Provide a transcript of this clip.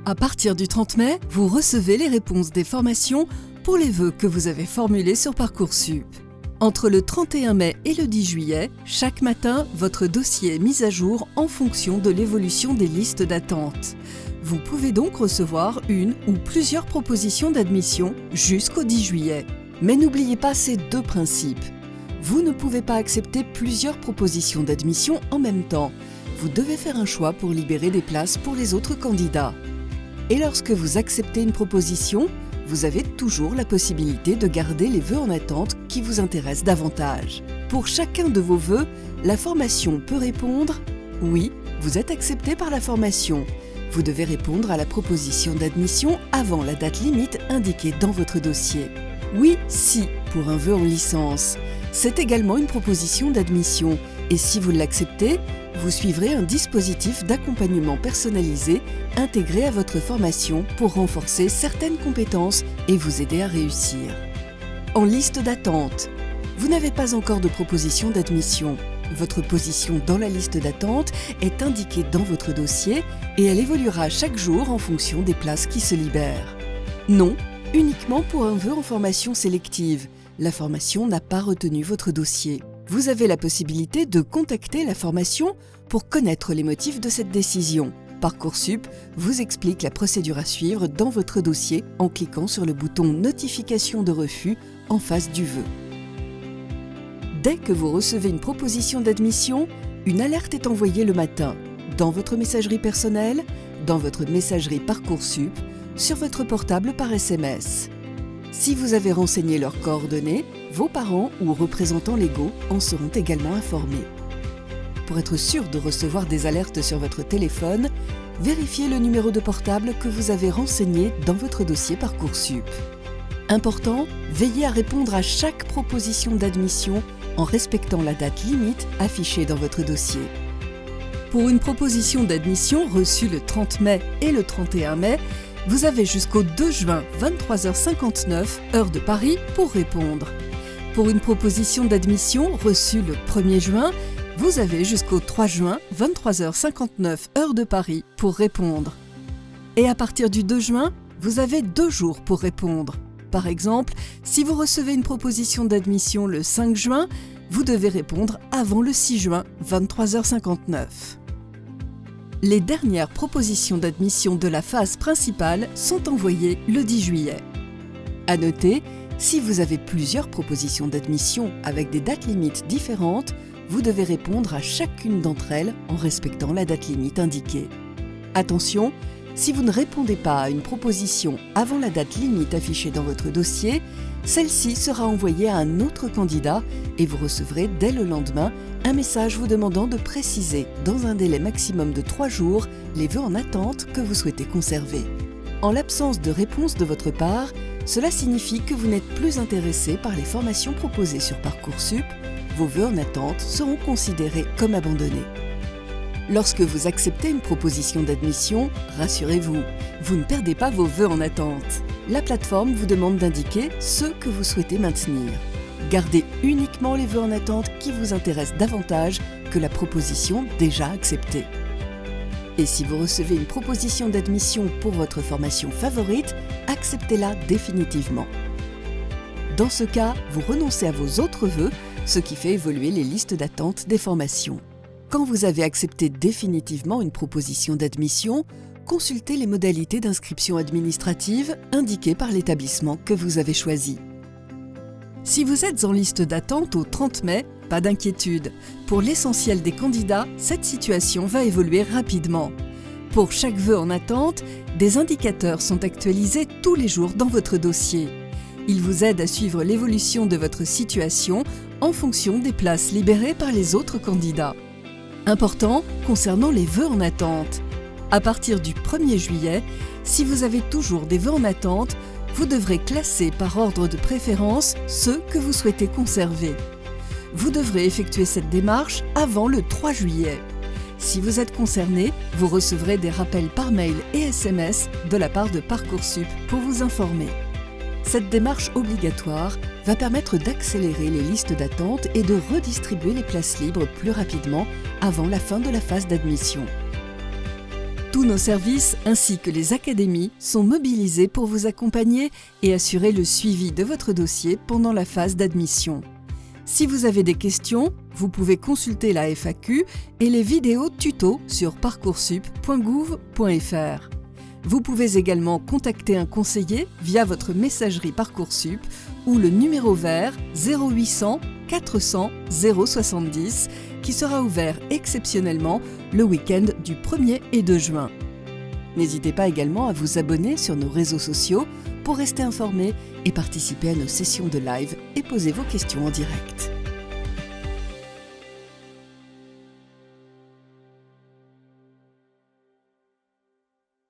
À partir du 30 mai, vous recevez les réponses des formations pour les vœux que vous avez formulés sur Parcoursup. Entre le 31 mai et le 10 juillet, chaque matin, votre dossier est mis à jour en fonction de l'évolution des listes d'attente. Vous pouvez donc recevoir une ou plusieurs propositions d'admission jusqu'au 10 juillet. Mais n'oubliez pas ces deux principes. Vous ne pouvez pas accepter plusieurs propositions d'admission en même temps. Vous devez faire un choix pour libérer des places pour les autres candidats. Et lorsque vous acceptez une proposition, vous avez toujours la possibilité de garder les vœux en attente qui vous intéressent davantage. Pour chacun de vos vœux, la formation peut répondre « Oui, vous êtes accepté par la formation ». Vous devez répondre à la proposition d'admission avant la date limite indiquée dans votre dossier. « Oui, si » pour un vœu en licence. C'est également une proposition d'admission et si vous l'acceptez, vous suivrez un dispositif d'accompagnement personnalisé intégré à votre formation pour renforcer certaines compétences et vous aider à réussir. En liste d'attente, vous n'avez pas encore de proposition d'admission. Votre position dans la liste d'attente est indiquée dans votre dossier et elle évoluera chaque jour en fonction des places qui se libèrent. Non, uniquement pour un vœu en formation sélective. La formation n'a pas retenu votre dossier. Vous avez la possibilité de contacter la formation pour connaître les motifs de cette décision. Parcoursup vous explique la procédure à suivre dans votre dossier en cliquant sur le bouton « Notification de refus » en face du vœu. Dès que vous recevez une proposition d'admission, une alerte est envoyée le matin, dans votre messagerie personnelle, dans votre messagerie Parcoursup, sur votre portable par SMS. Si vous avez renseigné leurs coordonnées, vos parents ou représentants légaux en seront également informés. Pour être sûr de recevoir des alertes sur votre téléphone, vérifiez le numéro de portable que vous avez renseigné dans votre dossier Parcoursup. Important, veillez à répondre à chaque proposition d'admission en respectant la date limite affichée dans votre dossier. Pour une proposition d'admission reçue le 30 mai et le 31 mai, vous avez jusqu'au 2 juin 23h59, heure de Paris, pour répondre. Pour une proposition d'admission reçue le 1er juin, vous avez jusqu'au 3 juin 23h59, heure de Paris, pour répondre. Et à partir du 2 juin, vous avez 2 jours pour répondre. Par exemple, si vous recevez une proposition d'admission le 5 juin, vous devez répondre avant le 6 juin 23h59. Les dernières propositions d'admission de la phase principale sont envoyées le 10 juillet. À noter, si vous avez plusieurs propositions d'admission avec des dates limites différentes, vous devez répondre à chacune d'entre elles en respectant la date limite indiquée. Attention, si vous ne répondez pas à une proposition avant la date limite affichée dans votre dossier, celle-ci sera envoyée à un autre candidat et vous recevrez dès le lendemain un message vous demandant de préciser, dans un délai maximum de 3 jours, les vœux en attente que vous souhaitez conserver. En l'absence de réponse de votre part, cela signifie que vous n'êtes plus intéressé par les formations proposées sur Parcoursup. Vos vœux en attente seront considérés comme abandonnés. Lorsque vous acceptez une proposition d'admission, rassurez-vous, vous ne perdez pas vos vœux en attente. La plateforme vous demande d'indiquer ceux que vous souhaitez maintenir. Gardez uniquement les vœux en attente qui vous intéressent davantage que la proposition déjà acceptée. Et si vous recevez une proposition d'admission pour votre formation favorite, acceptez-la définitivement. Dans ce cas, vous renoncez à vos autres vœux, ce qui fait évoluer les listes d'attente des formations. Quand vous avez accepté définitivement une proposition d'admission, consultez les modalités d'inscription administrative indiquées par l'établissement que vous avez choisi. Si vous êtes en liste d'attente au 30 mai, pas d'inquiétude. Pour l'essentiel des candidats, cette situation va évoluer rapidement. Pour chaque vœu en attente, des indicateurs sont actualisés tous les jours dans votre dossier. Ils vous aident à suivre l'évolution de votre situation en fonction des places libérées par les autres candidats. Important concernant les vœux en attente. À partir du 1er juillet, si vous avez toujours des vœux en attente, vous devrez classer par ordre de préférence ceux que vous souhaitez conserver. Vous devrez effectuer cette démarche avant le 3 juillet. Si vous êtes concerné, vous recevrez des rappels par mail et SMS de la part de Parcoursup pour vous informer. Cette démarche obligatoire va permettre d'accélérer les listes d'attente et de redistribuer les places libres plus rapidement avant la fin de la phase d'admission. Tous nos services ainsi que les académies sont mobilisés pour vous accompagner et assurer le suivi de votre dossier pendant la phase d'admission. Si vous avez des questions, vous pouvez consulter la FAQ et les vidéos tutos sur parcoursup.gouv.fr. Vous pouvez également contacter un conseiller via votre messagerie Parcoursup ou le numéro vert 0800 400 070 qui sera ouvert exceptionnellement le week-end du 1er et 2 juin. N'hésitez pas également à vous abonner sur nos réseaux sociaux pour rester informé et participer à nos sessions de live et poser vos questions en direct.